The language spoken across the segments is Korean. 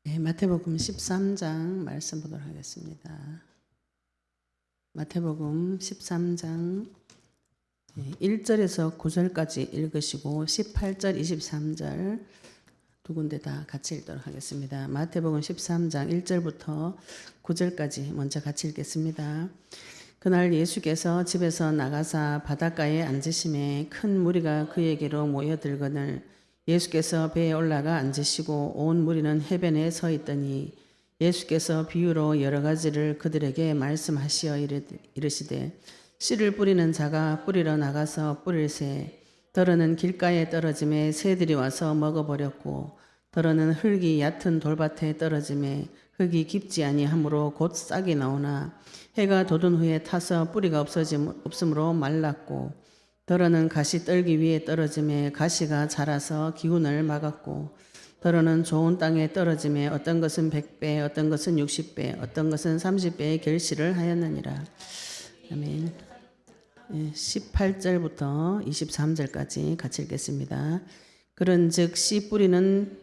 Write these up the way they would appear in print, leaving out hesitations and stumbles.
네, 마태복음 13장 말씀 보도록 하겠습니다. 마태복음 13장 1절에서 9절까지 읽으시고 18절, 23절 두 군데 다 같이 읽도록 하겠습니다. 마태복음 13장 1절부터 9절까지 먼저 같이 읽겠습니다. 그날 예수께서 집에서 나가사 바닷가에 앉으심에 큰 무리가 그에게로 모여들거늘 예수께서 배에 올라가 앉으시고 온 무리는 해변에 서 있더니 예수께서 비유로 여러 가지를 그들에게 말씀하시어 이르시되 씨를 뿌리는 자가 뿌리러 나가서 뿌릴새 더러는 길가에 떨어짐에 새들이 와서 먹어버렸고 더러는 흙이 얕은 돌밭에 떨어짐에 흙이 깊지 아니하므로 곧 싹이 나오나 해가 돋은 후에 타서 뿌리가 없으므로 말랐고 더러는 가시 떨기 위에 떨어짐에 가시가 자라서 기운을 막았고 더러는 좋은 땅에 떨어짐에 어떤 것은 100배 어떤 것은 60배 어떤 것은 30배의 결실을 하였느니라. 아멘. 18절부터 23절까지 같이 읽겠습니다. 그런즉 씨 뿌리는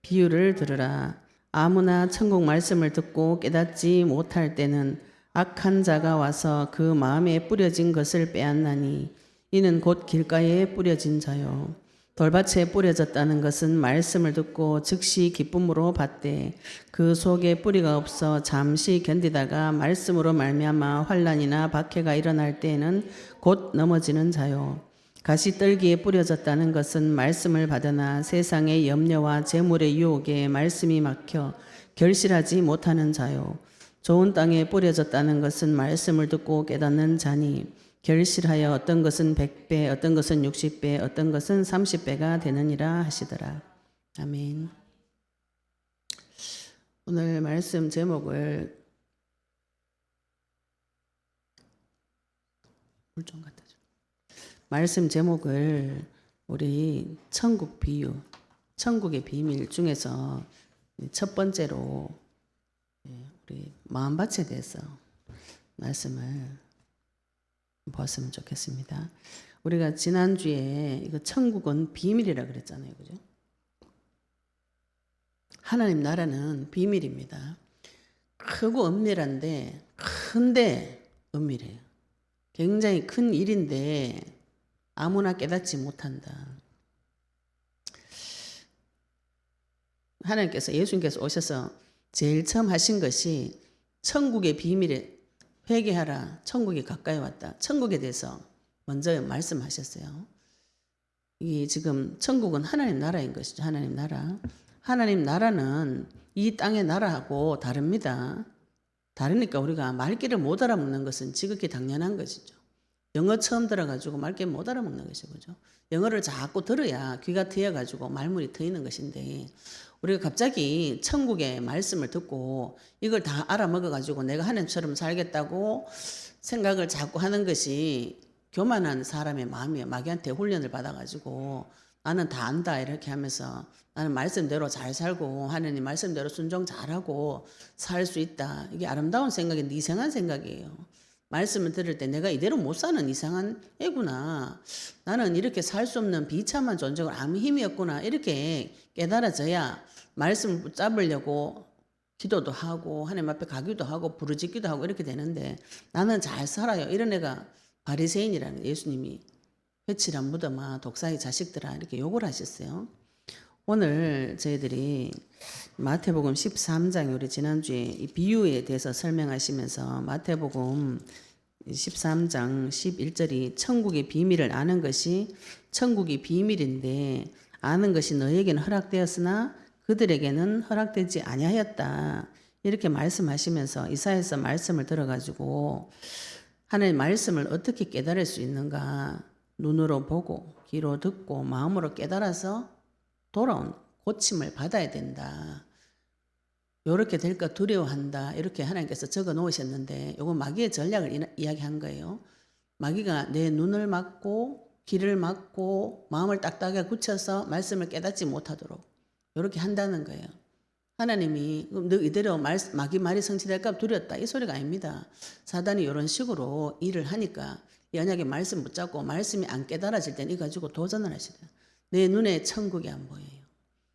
비유를 들으라. 아무나 천국 말씀을 듣고 깨닫지 못할 때는 악한 자가 와서 그 마음에 뿌려진 것을 빼앗나니 이는 곧 길가에 뿌려진 자요. 돌밭에 뿌려졌다는 것은 말씀을 듣고 즉시 기쁨으로 받되 그 속에 뿌리가 없어 잠시 견디다가 말씀으로 말미암아 환난이나 박해가 일어날 때에는 곧 넘어지는 자요. 가시떨기에 뿌려졌다는 것은 말씀을 받으나 세상의 염려와 재물의 유혹에 말씀이 막혀 결실하지 못하는 자요. 좋은 땅에 뿌려졌다는 것은 말씀을 듣고 깨닫는 자니 결실하여 어떤 것은 100배, 어떤 것은 60배, 어떤 것은 30배가 되느니라 하시더라. 아멘. 오늘 말씀 제목을 물 좀 갖다 줘. 말씀 제목을 우리 천국 비유, 천국의 비밀 중에서 첫 번째로 우리 마음밭에 대해서 말씀을 보았으면 좋겠습니다. 우리가 지난주에 이거 천국은 비밀이라 그랬잖아요. 그죠? 하나님 나라는 비밀입니다. 크고 은밀한데 큰데 은밀해요. 굉장히 큰 일인데 아무나 깨닫지 못한다. 하나님께서 예수님께서 오셔서 제일 처음 하신 것이 천국의 비밀에 회개하라. 천국이 가까이 왔다. 천국에 대해서 먼저 말씀하셨어요. 이 지금 천국은 하나님 나라인 것이죠. 하나님 나라. 하나님 나라는 이 땅의 나라하고 다릅니다. 다르니까 우리가 말귀를 못 알아먹는 것은 지극히 당연한 것이죠. 영어 처음 들어가지고 말귀 못 알아먹는 것이죠. 그죠? 영어를 자꾸 들어야 귀가 트여가지고 말문이 트이는 것인데 우리가 갑자기 천국의 말씀을 듣고 이걸 다 알아먹어가지고 내가 하나님처럼 살겠다고 생각을 자꾸 하는 것이 교만한 사람의 마음이에요. 마귀한테 훈련을 받아가지고 나는 다 안다 이렇게 하면서 나는 말씀대로 잘 살고 하나님 말씀대로 순종 잘하고 살 수 있다. 이게 아름다운 생각인데 이상한 생각이에요. 말씀을 들을 때 내가 이대로 못 사는 이상한 애구나. 나는 이렇게 살 수 없는 비참한 존재고 아무 힘이 없구나. 이렇게 깨달아져야 말씀을 붙잡으려고 기도도 하고 하나님 앞에 가기도 하고 부르짖기도 하고 이렇게 되는데 나는 잘 살아요. 이런 애가 바리새인이라는 예수님이 회칠한 무덤아 독사의 자식들아 이렇게 욕을 하셨어요. 오늘 저희들이 마태복음 13장 우리 지난주에 이 비유에 대해서 설명하시면서 마태복음 13장 11절이 천국의 비밀을 아는 것이 천국이 비밀인데 아는 것이 너에게는 허락되었으나 그들에게는 허락되지 아니하였다. 이렇게 말씀하시면서 이사야서 말씀을 들어가지고 하나님의 말씀을 어떻게 깨달을 수 있는가 눈으로 보고 귀로 듣고 마음으로 깨달아서 돌아온 고침을 받아야 된다. 이렇게 될까 두려워한다. 이렇게 하나님께서 적어 놓으셨는데 이건 마귀의 전략을 이야기한 거예요. 마귀가 내 눈을 막고 귀를 막고 마음을 딱딱하게 굳혀서 말씀을 깨닫지 못하도록 이렇게 한다는 거예요. 하나님이 너 이대로 마귀 말이 성취될까 두렵다. 이 소리가 아닙니다. 사단이 이런 식으로 일을 하니까 연약에 말씀 붙잡고 말씀이 안 깨달아질 때는 이 가지고 도전을 하시다. 내 눈에 천국이 안 보여요.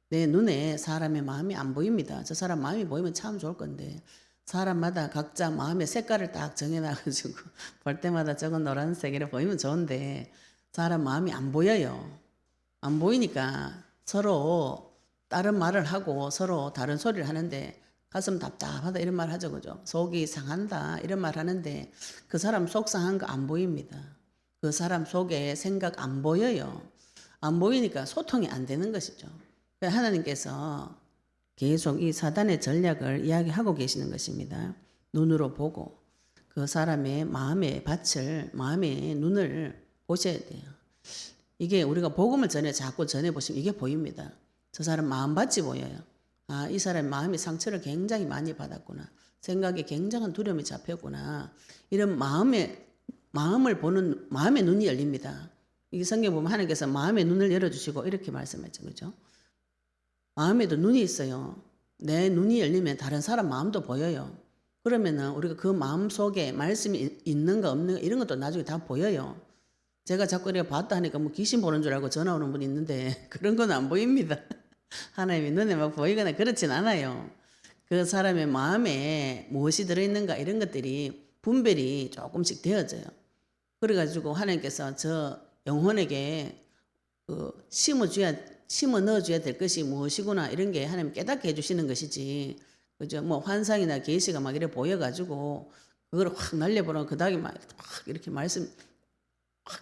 내 눈에 사람의 마음이 안 보입니다. 저 사람 마음이 보이면 참 좋을 건데 사람마다 각자 마음의 색깔을 딱 정해놔가지고 볼 때마다 저건 노란색이라 보이면 좋은데 사람 마음이 안 보여요. 안 보이니까 서로 다른 말을 하고 서로 다른 소리를 하는데 가슴 답답하다 이런 말 하죠. 그죠? 속이 상한다 이런 말 하는데 그 사람 속 상한 거 안 보입니다. 그 사람 속에 생각 안 보여요. 안 보이니까 소통이 안 되는 것이죠. 하나님께서 계속 이 사단의 전략을 이야기하고 계시는 것입니다. 눈으로 보고 그 사람의 마음의 밭을, 마음의 눈을 보셔야 돼요. 이게 우리가 복음을 자꾸 전해보시면 이게 보입니다. 저 사람 마음밭이 보여요. 아, 이 사람 마음이 상처를 굉장히 많이 받았구나. 생각에 굉장한 두려움이 잡혔구나. 이런 마음을 보는 마음의 눈이 열립니다. 이 성경 보면 하나님께서 마음의 눈을 열어주시고 이렇게 말씀했죠. 그죠? 마음에도 눈이 있어요. 내 눈이 열리면 다른 사람 마음도 보여요. 그러면은 우리가 그 마음 속에 말씀이 있는가 없는가 이런 것도 나중에 다 보여요. 제가 자꾸 이렇게 봤다 하니까 뭐 귀신 보는 줄 알고 전화 오는 분이 있는데 그런 건 안 보입니다. 하나님이 눈에 막 보이거나 그렇진 않아요. 그 사람의 마음에 무엇이 들어있는가 이런 것들이 분별이 조금씩 되어져요. 그래가지고 하나님께서 저 영혼에게 심어 넣어줘야 될 것이 무엇이구나 이런 게 하나님 깨닫게 해주시는 것이지. 그죠? 뭐 환상이나 계시가 막 이렇게 보여가지고 그걸 확 날려보라 그 다음에 막 이렇게 말씀 확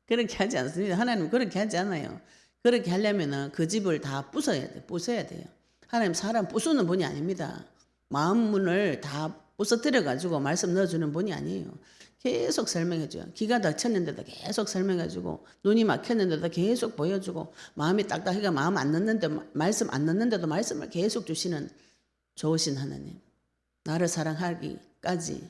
그렇게 하지 않습니다. 하나님은 그렇게 하지 않아요. 그렇게 하려면은 그 집을 다 부숴야 돼요. 하나님 사람 부수는 분이 아닙니다. 마음 문을 다 부서뜨려 가지고 말씀 넣어주는 분이 아니에요. 계속 설명해줘요. 기가 닫혔는데도 계속 설명해주고 눈이 막혔는데도 계속 보여주고 마음이 딱딱해가 마음 안 넣는데 말씀 안 넣는데도 말씀을 계속 주시는 좋으신 하나님. 나를 사랑하기까지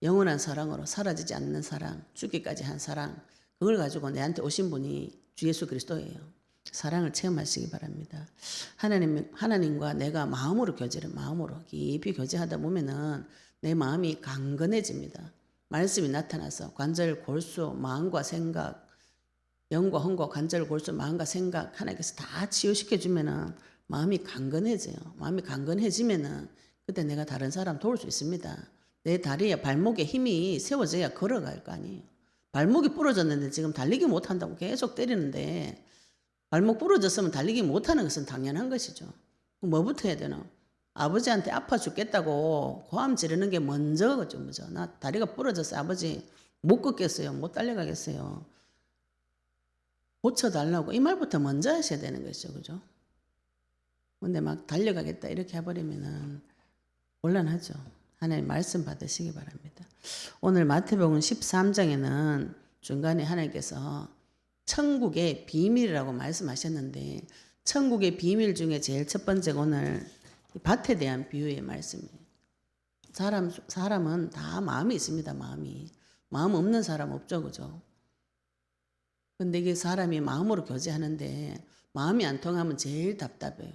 영원한 사랑으로 사라지지 않는 사랑, 죽기까지 한 사랑 그걸 가지고 내한테 오신 분이 주 예수 그리스도예요. 사랑을 체험하시기 바랍니다. 하나님과 내가 마음으로 깊이 교제하다 보면은 내 마음이 강건해집니다. 말씀이 나타나서 관절, 골수, 마음과 생각, 영과 혼과 관절, 골수, 마음과 생각 하나님께서 다 치유시켜 주면은 마음이 강건해져요. 마음이 강건해지면은 그때 내가 다른 사람 도울 수 있습니다. 내 다리에 발목에 힘이 세워져야 걸어갈 거 아니에요. 발목이 부러졌는데 지금 달리기 못한다고 계속 때리는데 발목 부러졌으면 달리기 못하는 것은 당연한 것이죠. 뭐부터 해야 되나? 아버지한테 아파 죽겠다고 고함 지르는 게 먼저죠. 그죠? 나 다리가 부러졌어요. 아버지 못 걷겠어요. 못 달려가겠어요. 고쳐달라고 이 말부터 먼저 하셔야 되는 것이죠. 그죠? 근데 막 달려가겠다 이렇게 해버리면은 곤란하죠. 하나님 말씀 받으시기 바랍니다. 오늘 마태복음 13장에는 중간에 하나님께서 천국의 비밀이라고 말씀하셨는데 천국의 비밀 중에 제일 첫 번째가 오늘 밭에 대한 비유의 말씀이에요. 사람은 다 마음이 있습니다. 마음 없는 사람 없죠. 그죠? 근데 이게 사람이 마음으로 교제하는데 마음이 안 통하면 제일 답답해요.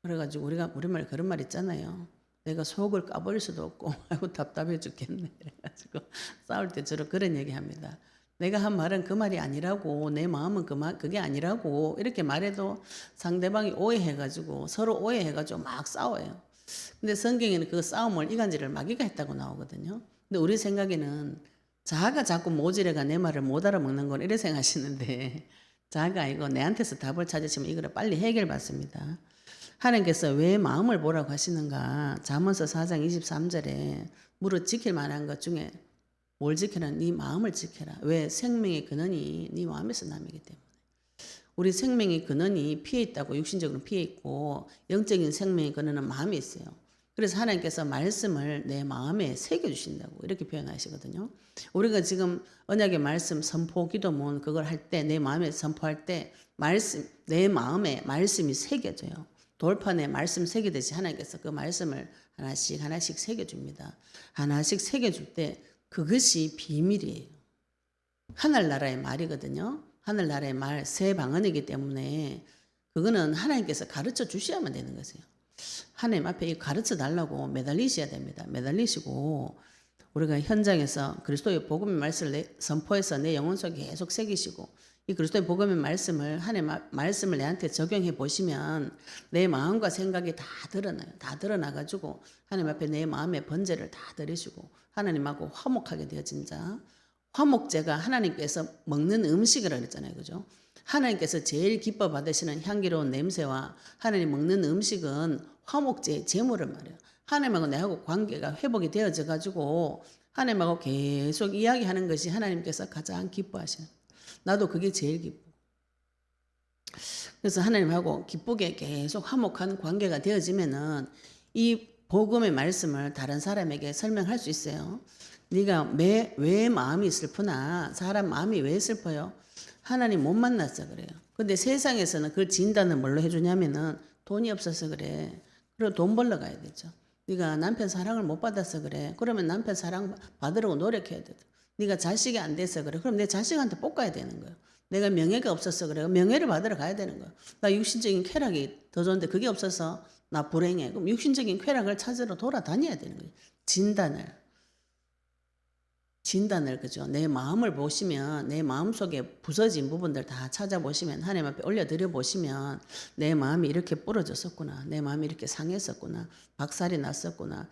그래가지고 우리가 우리말 그런 말 있잖아요. 내가 속을 까버릴 수도 없고 아이고 답답해 죽겠네. 그래가지고 싸울 때 주로 그런 얘기합니다. 내가 한 말은 그 말이 아니라고 내 마음은 그게 아니라고 이렇게 말해도 상대방이 오해해가지고 서로 오해해가지고 막 싸워요. 근데 성경에는 그 싸움을 이간질을 마귀가 했다고 나오거든요. 근데 우리 생각에는 자아가 자꾸 모지래가 내 말을 못 알아먹는 걸 이래 생각하시는데 자아가 아니고 내한테서 답을 찾으시면 이거를 빨리 해결받습니다. 하나님께서 왜 마음을 보라고 하시는가? 잠언서 4장 23절에 무릇 지킬 만한 것 중에 뭘 지켜라? 네 마음을 지켜라. 왜? 생명의 근원이 네 마음에서 남이기 때문에. 우리 생명의 근원이 피해 있다고 육신적으로 피해 있고 영적인 생명의 근원은 마음에 있어요. 그래서 하나님께서 말씀을 내 마음에 새겨주신다고 이렇게 표현하시거든요. 우리가 지금 언약의 말씀 선포 기도문 그걸 할 때 내 마음에 선포할 때 내 마음에 말씀이 새겨져요. 돌판에 말씀 새기듯이 하나님께서 그 말씀을 하나씩 새겨줍니다. 하나씩 새겨줄 때 그것이 비밀이에요. 하늘나라의 말이거든요. 하늘나라의 말, 새 방언이기 때문에 그거는 하나님께서 가르쳐 주셔야만 되는 것이에요. 하나님 앞에 가르쳐 달라고 매달리셔야 됩니다. 매달리시고 우리가 현장에서 그리스도의 복음의 말씀을 선포해서 내 영혼 속에 계속 새기시고 이 그리스도의 복음의 말씀을 하나님의 말씀을 내한테 적용해 보시면 내 마음과 생각이 다 드러나요. 다 드러나가지고 하나님 앞에 내 마음의 번제를 다 드리시고 하나님하고 화목하게 되어진 자. 화목제가 하나님께서 먹는 음식이라고 했잖아요. 그죠? 하나님께서 제일 기뻐 받으시는 향기로운 냄새와 하나님 먹는 음식은 화목제의 제물을 말해요. 하나님하고 내하고 관계가 회복이 되어져 가지고 하나님하고 계속 이야기하는 것이 하나님께서 가장 기뻐하시는. 나도 그게 제일 기뻐. 그래서 하나님하고 기쁘게 계속 화목한 관계가 되어지면은 이 복음의 말씀을 다른 사람에게 설명할 수 있어요. 네가 왜 마음이 슬프나? 사람 마음이 왜 슬퍼요? 하나님 못 만나서 그래요. 근데 세상에서는 그 진단을 뭘로 해주냐면은 돈이 없어서 그래. 그리고 돈 벌러 가야 되죠. 네가 남편 사랑을 못 받아서 그래. 그러면 남편 사랑 받으려고 노력해야 돼. 네가 자식이 안 돼서 그래. 그럼 내 자식한테 볶아야 되는 거예요. 내가 명예가 없어서 그래. 명예를 받으러 가야 되는 거예요. 나 육신적인 쾌락이 더 좋은데 그게 없어서 나 불행해. 그럼 육신적인 쾌락을 찾으러 돌아다녀야 되는 거예요. 진단을 그죠. 내 마음을 보시면 내 마음 속에 부서진 부분들 다 찾아보시면 하나님 앞에 올려드려 보시면 내 마음이 이렇게 부러졌었구나. 내 마음이 이렇게 상했었구나. 박살이 났었구나.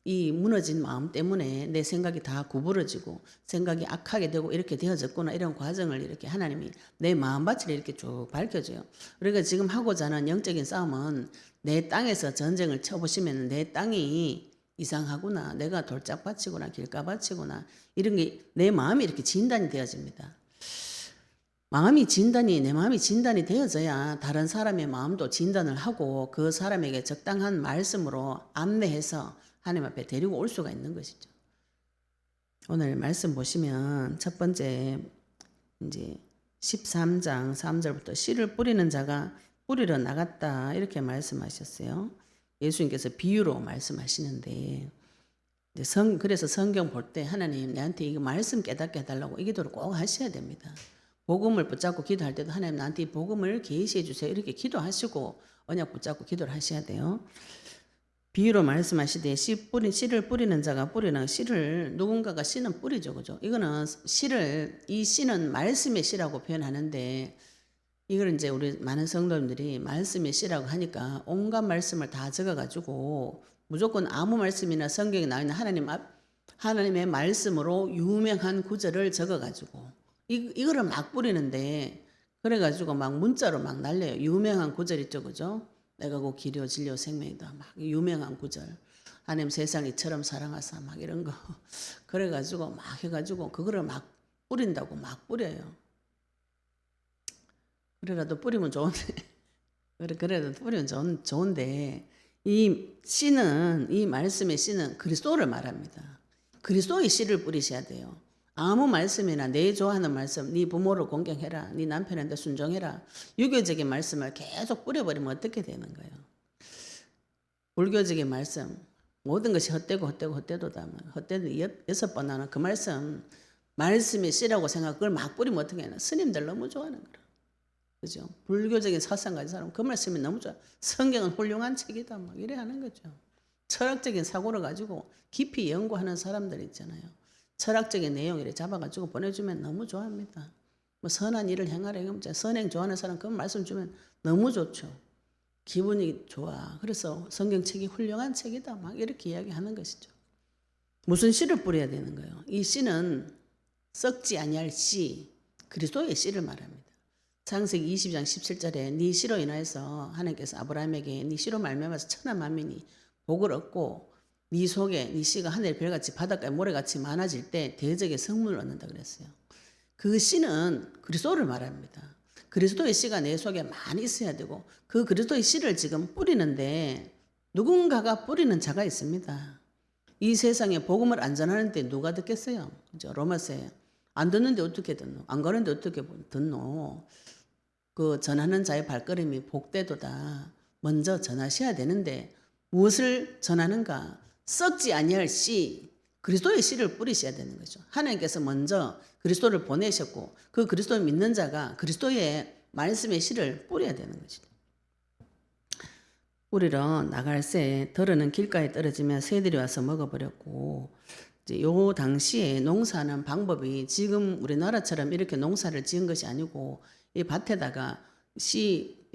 이 무너진 마음 때문에 내 생각이 다 구부러지고 생각이 악하게 되고 이렇게 되어졌구나. 이런 과정을 이렇게 하나님이 내 마음밭을 이렇게 쭉 밝혀줘요. 그러니까 지금 하고자 하는 영적인 싸움은 내 땅에서 전쟁을 쳐보시면 내 땅이 이상하구나. 내가 돌짝밭이구나. 길가밭이구나. 이런 게 내 마음이 이렇게 진단이 되어집니다. 내 마음이 진단이 되어져야 다른 사람의 마음도 진단을 하고 그 사람에게 적당한 말씀으로 안내해서 하나님 앞에 데리고 올 수가 있는 것이죠. 오늘 말씀 보시면 첫 번째 이제 13장 3절부터 씨를 뿌리는 자가 뿌리러 나갔다 이렇게 말씀하셨어요. 예수님께서 비유로 말씀하시는데 그래서 성경 볼 때 하나님 내한테 이거 말씀 깨닫게 해달라고 이 기도를 꼭 하셔야 됩니다. 복음을 붙잡고 기도할 때도 하나님 나한테 이 복음을 계시해 주세요 이렇게 기도하시고 언약 붙잡고 기도를 하셔야 돼요. 비유로 말씀하시되 씨를 뿌리는 자가 뿌리는 씨를 누군가가 씨는 뿌리죠. 그죠? 이거는 이 씨는 말씀의 씨라고 표현하는데 이걸 이제 우리 많은 성도님들이 말씀의 씨라고 하니까 온갖 말씀을 다 적어가지고 무조건 아무 말씀이나 성경에 나와 있는 하나님의 말씀으로 유명한 구절을 적어가지고 이거를 막 뿌리는데 그래가지고 막 문자로 막 날려요. 유명한 구절 있죠, 그죠? 내가 곧 길이요 진리요 생명이다. 막 유명한 구절. 하나님 세상 이처럼 사랑하사 막 이런 거. 그래가지고 막 해가지고 그거를 막 뿌린다고 막 뿌려요. 그래도 뿌리면 좋은데 그래도 뿌리면 좋은데 이 말씀의 씨는 그리스도를 말합니다. 그리스도의 씨를 뿌리셔야 돼요. 아무 말씀이나 내 좋아하는 말씀, 네 부모를 공경해라, 네 남편한테 순종해라, 유교적인 말씀을 계속 뿌려버리면 어떻게 되는 거예요? 불교적인 말씀, 모든 것이 헛되도다. 헛되도 6번 나는 그 말씀의 씨라고 생각, 그걸 막 뿌리면 어떻게 하나? 스님들 너무 좋아하는 거라. 그죠? 불교적인 사상 가진 사람 그 말씀이 너무 좋아. 성경은 훌륭한 책이다. 막 이래 하는 거죠. 철학적인 사고를 가지고 깊이 연구하는 사람들 있잖아요. 철학적인 내용을 잡아가지고 보내주면 너무 좋아합니다. 뭐 선한 일을 행하라. 선행 좋아하는 사람 그 말씀 주면 너무 좋죠. 기분이 좋아. 그래서 성경책이 훌륭한 책이다. 막 이렇게 이야기하는 것이죠. 무슨 씨를 뿌려야 되는 거예요? 이 씨는 썩지 아니할 씨, 그리스도의 씨를 말합니다. 창세기 20장 17절에 네 씨로 인하여서 하나님께서 아브라함에게 네 씨로 말미암아서 천하 만민이 복을 얻고 네 속에 네 씨가 하늘의 별같이 바닷가의 모래같이 많아질 때 대적의 성문을 얻는다 그랬어요. 그 씨는 그리스도를 말합니다. 그리스도의 씨가 내 속에 많이 있어야 되고 그 그리스도의 씨를 지금 뿌리는데 누군가가 뿌리는 자가 있습니다. 이 세상에 복음을 안 전하는데 누가 듣겠어요? 그죠? 로마서에 안 듣는데 어떻게 듣노? 안 가는데 어떻게 듣노? 그 전하는 자의 발걸음이 복되도다. 먼저 전하셔야 되는데 무엇을 전하는가? 썩지 아니할 씨, 그리스도의 씨를 뿌리셔야 되는 거죠. 하나님께서 먼저 그리스도를 보내셨고 그 그리스도를 믿는 자가 그리스도의 말씀의 씨를 뿌려야 되는 것이죠. 뿌리러 나갈새 덜어는 길가에 떨어지면 새들이 와서 먹어버렸고 이제 요 당시에 농사하는 방법이 지금 우리나라처럼 이렇게 농사를 지은 것이 아니고 이 밭에다가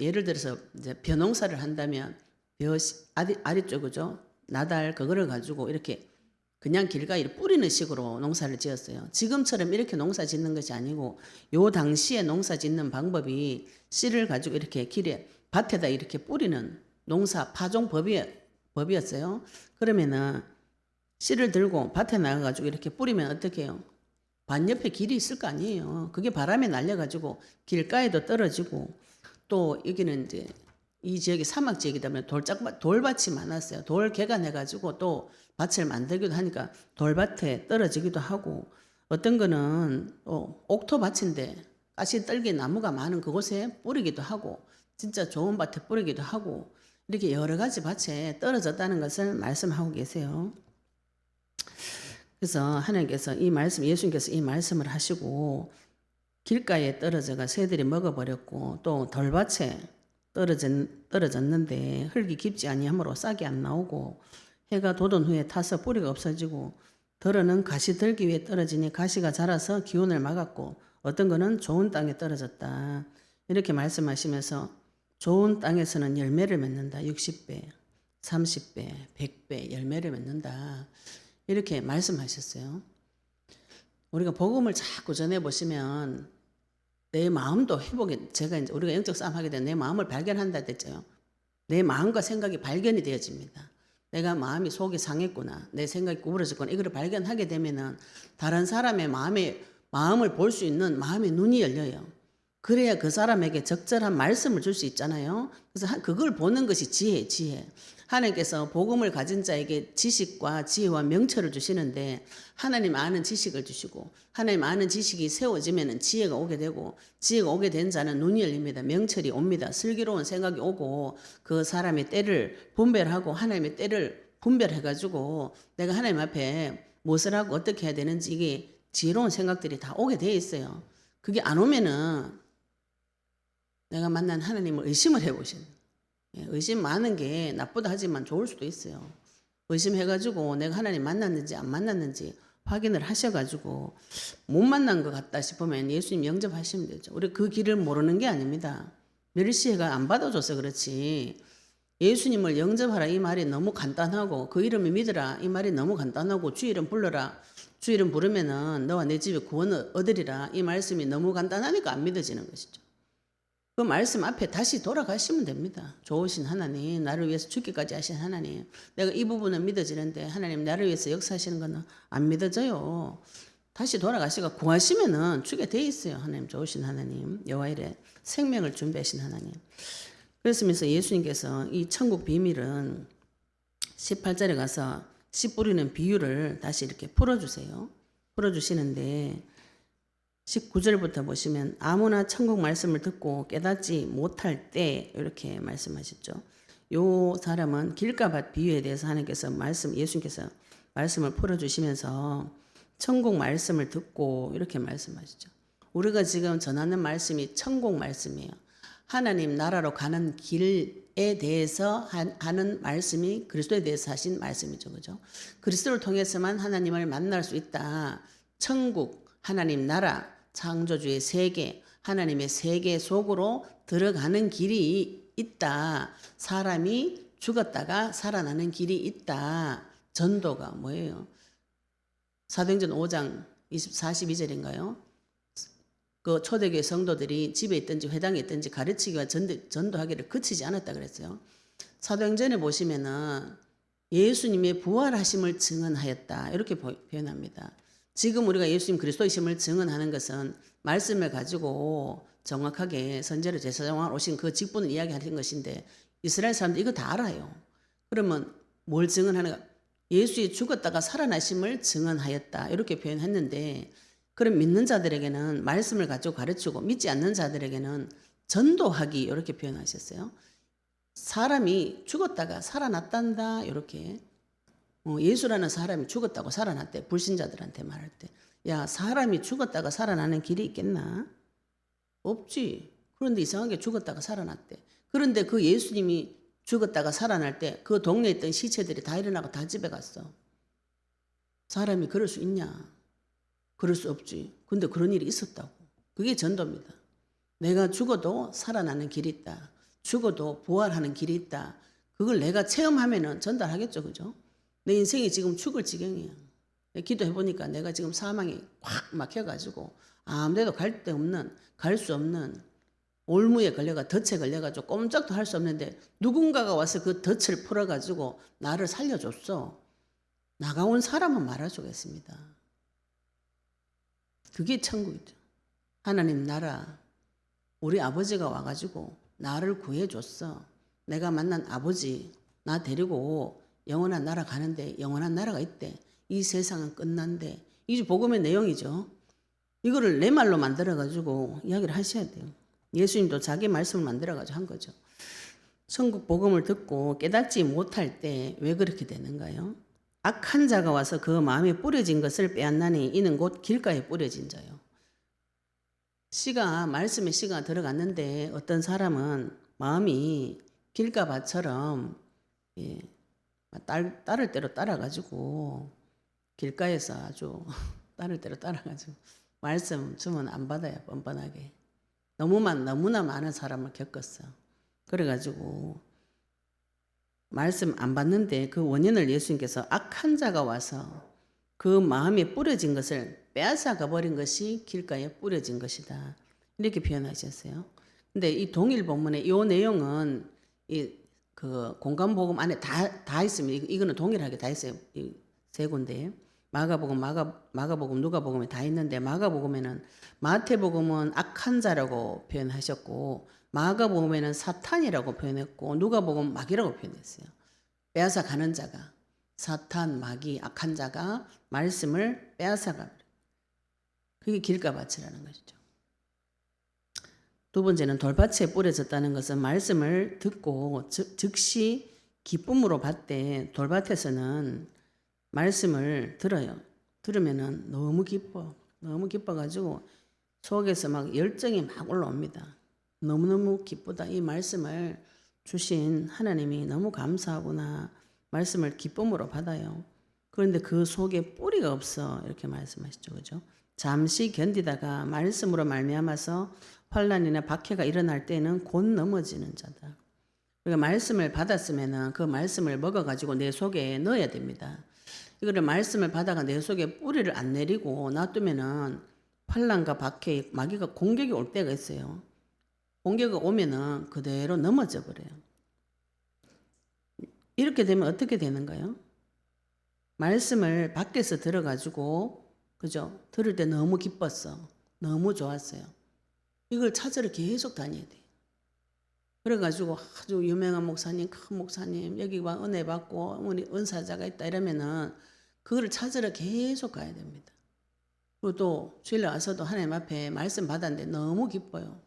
예를 들어서 이제 벼농사를 한다면 아래쪽이죠. 나달 그거를 가지고 이렇게 그냥 길가에 뿌리는 식으로 농사를 지었어요. 지금처럼 이렇게 농사 짓는 것이 아니고 요 당시에 농사 짓는 방법이 씨를 가지고 이렇게 밭에다 이렇게 뿌리는 농사 파종 법이었어요. 그러면은 씨를 들고 밭에 나가가지고 이렇게 뿌리면 어떻게 해요? 밭 옆에 길이 있을 거 아니에요. 그게 바람에 날려가지고 길가에도 떨어지고 또 여기는 이제 이 지역이 사막 지역이다 보면 돌밭이 많았어요. 돌 개간해가지고 또 밭을 만들기도 하니까 돌밭에 떨어지기도 하고 어떤 거는 옥토밭인데 가시떨기 나무가 많은 그곳에 뿌리기도 하고 진짜 좋은 밭에 뿌리기도 하고 이렇게 여러 가지 밭에 떨어졌다는 것을 말씀하고 계세요. 그래서 하나님께서 예수님께서 이 말씀을 하시고 길가에 떨어져가 새들이 먹어버렸고 또 돌밭에 떨어졌는데 흙이 깊지 아니하므로 싹이 안 나오고 해가 돋은 후에 타서 뿌리가 없어지고 덜어는 가시들기 위에 떨어지니 가시가 자라서 기운을 막았고 어떤 거는 좋은 땅에 떨어졌다. 이렇게 말씀하시면서 좋은 땅에서는 열매를 맺는다. 60배, 30배, 100배 열매를 맺는다. 이렇게 말씀하셨어요. 우리가 복음을 자꾸 전해 보시면 내 마음도 우리가 영적 싸움 하게 되면 내 마음을 발견한다 했죠. 내 마음과 생각이 발견이 되어집니다. 내가 속이 상했구나, 내 생각이 구부러졌구나, 이걸 발견하게 되면은 다른 사람의 마음을 볼 수 있는 마음의 눈이 열려요. 그래야 그 사람에게 적절한 말씀을 줄 수 있잖아요. 그래서 그걸 보는 것이 지혜. 하나님께서 복음을 가진 자에게 지식과 지혜와 명철을 주시는데 하나님 아는 지식을 주시고 하나님 아는 지식이 세워지면 지혜가 오게 되고 지혜가 오게 된 자는 눈이 열립니다. 명철이 옵니다. 슬기로운 생각이 오고 그 사람의 때를 분별하고 하나님의 때를 분별해가지고 내가 하나님 앞에 무엇을 하고 어떻게 해야 되는지 이게 지혜로운 생각들이 다 오게 돼 있어요. 그게 안 오면은 내가 만난 하나님을 의심을 해보시는. 의심 많은 게 나쁘다 하지만 좋을 수도 있어요. 의심해가지고 내가 하나님 만났는지 안 만났는지 확인을 하셔가지고 못 만난 것 같다 싶으면 예수님 영접하시면 되죠. 우리 그 길을 모르는 게 아닙니다. 멸시해가 안 받아줘서 그렇지. 예수님을 영접하라 이 말이 너무 간단하고 그 이름을 믿으라 이 말이 너무 간단하고 주 이름 불러라 주 이름 부르면은 너와 내 집에 구원을 얻으리라 이 말씀이 너무 간단하니까 안 믿어지는 것이죠. 그 말씀 앞에 다시 돌아가시면 됩니다. 좋으신 하나님, 나를 위해서 죽기까지 하신 하나님. 내가 이 부분은 믿어지는데 하나님 나를 위해서 역사하시는 것은 안 믿어져요. 다시 돌아가시고 구하시면은 주게 돼 있어요. 하나님 좋으신 하나님, 여호와일에 생명을 준비하신 하나님. 그랬으면서 예수님께서 이 천국 비밀은 18절에 가서 씨 뿌리는 비유를 다시 이렇게 풀어주세요. 풀어주시는데 19절부터 보시면 아무나 천국 말씀을 듣고 깨닫지 못할 때 이렇게 말씀하셨죠. 요 사람은 길가밭 비유에 대해서 하나님께서 예수님께서 말씀을 풀어주시면서 천국 말씀을 듣고 이렇게 말씀하시죠. 우리가 지금 전하는 말씀이 천국 말씀이에요. 하나님 나라로 가는 길에 대해서 하는 말씀이 그리스도에 대해서 하신 말씀이죠. 그죠? 그리스도를 통해서만 하나님을 만날 수 있다. 천국, 하나님 나라, 창조주의 세계, 하나님의 세계 속으로 들어가는 길이 있다. 사람이 죽었다가 살아나는 길이 있다. 전도가 뭐예요? 사도행전 5장 42절인가요? 그 초대교회 성도들이 집에 있든지 회당에 있든지 가르치기와 전도하기를 그치지 않았다 그랬어요. 사도행전에 보시면은 예수님의 부활하심을 증언하였다. 이렇게 표현합니다. 지금 우리가 예수님 그리스도이심을 증언하는 것은 말씀을 가지고 정확하게 선제로 제사장으로 오신 그 직분을 이야기하는 것인데 이스라엘 사람들 이거 다 알아요. 그러면 뭘 증언하는가? 예수의 죽었다가 살아나심을 증언하였다. 이렇게 표현했는데 그럼 믿는 자들에게는 말씀을 가지고 가르치고 믿지 않는 자들에게는 전도하기 이렇게 표현하셨어요. 사람이 죽었다가 살아났단다 이렇게. 예수라는 사람이 죽었다고 살아났대. 불신자들한테 말할 때. 야, 사람이 죽었다가 살아나는 길이 있겠나? 없지. 그런데 이상하게 죽었다가 살아났대. 그런데 그 예수님이 죽었다가 살아날 때 그 동네에 있던 시체들이 다 일어나고 다 집에 갔어. 사람이 그럴 수 있냐? 그럴 수 없지. 근데 그런 일이 있었다고. 그게 전도입니다. 내가 죽어도 살아나는 길이 있다. 죽어도 부활하는 길이 있다. 그걸 내가 체험하면은 전달하겠죠. 그죠? 내 인생이 지금 죽을 지경이야. 기도해 보니까 내가 지금 사망이 확 막혀가지고 아무 데도 갈 데 없는, 갈 수 없는 올무에 걸려가 덫에 걸려가지고 꼼짝도 할 수 없는데 누군가가 와서 그 덫을 풀어가지고 나를 살려줬어. 나가온 사람은 말아주겠습니다. 그게 천국이죠. 하나님 나라, 우리 아버지가 와가지고 나를 구해줬어. 내가 만난 아버지, 나 데리고 영원한 나라 가는데 영원한 나라가 있대. 이 세상은 끝난대. 이게 복음의 내용이죠. 이거를 내 말로 만들어가지고 이야기를 하셔야 돼요. 예수님도 자기 말씀을 만들어가지고 한 거죠. 천국 복음을 듣고 깨닫지 못할 때 왜 그렇게 되는가요? 악한 자가 와서 그 마음에 뿌려진 것을 빼앗나니 이는 곧 길가에 뿌려진 자요. 말씀의 씨가 들어갔는데 어떤 사람은 마음이 길가밭처럼 따를 대로 따라가지고 길가에서 아주 따를 대로 따라가지고 말씀 주면 안 받아요. 뻔뻔하게. 너무나 많은 사람을 겪었어. 그래가지고 말씀 안 받는데 그 원인을 예수님께서 악한 자가 와서 그 마음에 뿌려진 것을 빼앗아가 버린 것이 길가에 뿌려진 것이다. 이렇게 표현하셨어요. 근데 이 동일 본문에 이 내용은 그 공간복음 안에 다 있습니다. 이거는 동일하게 다 있어요. 이 세 군데. 마가복음, 누가복음에 다 있는데 마가복음에는 마태복음은 악한 자라고 표현하셨고 마가복음에는 사탄이라고 표현했고 누가복음 마귀라고 표현했어요. 빼앗아 가는 자가 사탄, 마귀, 악한 자가 말씀을 빼앗아가. 그게 길가밭이라는 것이죠. 두 번째는 돌밭에 뿌려졌다는 것은 말씀을 듣고 즉시 기쁨으로 받되 돌밭에서는 말씀을 들어요. 들으면은 너무 기뻐가지고 속에서 막 열정이 막 올라옵니다. 너무너무 기쁘다. 이 말씀을 주신 하나님이 너무 감사하구나. 말씀을 기쁨으로 받아요. 그런데 그 속에 뿌리가 없어. 이렇게 말씀하시죠. 그죠? 잠시 견디다가 말씀으로 말미암아서 환난이나 박해가 일어날 때는 곧 넘어지는 자다. 그러니까 말씀을 받았으면은 그 말씀을 먹어가지고 내 속에 넣어야 됩니다. 이거를 말씀을 받아가 내 속에 뿌리를 안 내리고 놔두면은 환난과 박해, 마귀가 공격이 올 때가 있어요. 공격이 오면은 그대로 넘어져 버려요. 이렇게 되면 어떻게 되는가요? 말씀을 밖에서 들어가지고, 그죠? 들을 때 너무 기뻤어. 너무 좋았어요. 이걸 찾으러 계속 다녀야 돼요. 그래가지고 아주 유명한 목사님, 큰 목사님, 여기 와 은혜 받고 우리 은사자가 있다 이러면은 그거를 찾으러 계속 가야 됩니다. 그리고 또 주일날 와서도 하나님 앞에 말씀 받았는데 너무 기뻐요.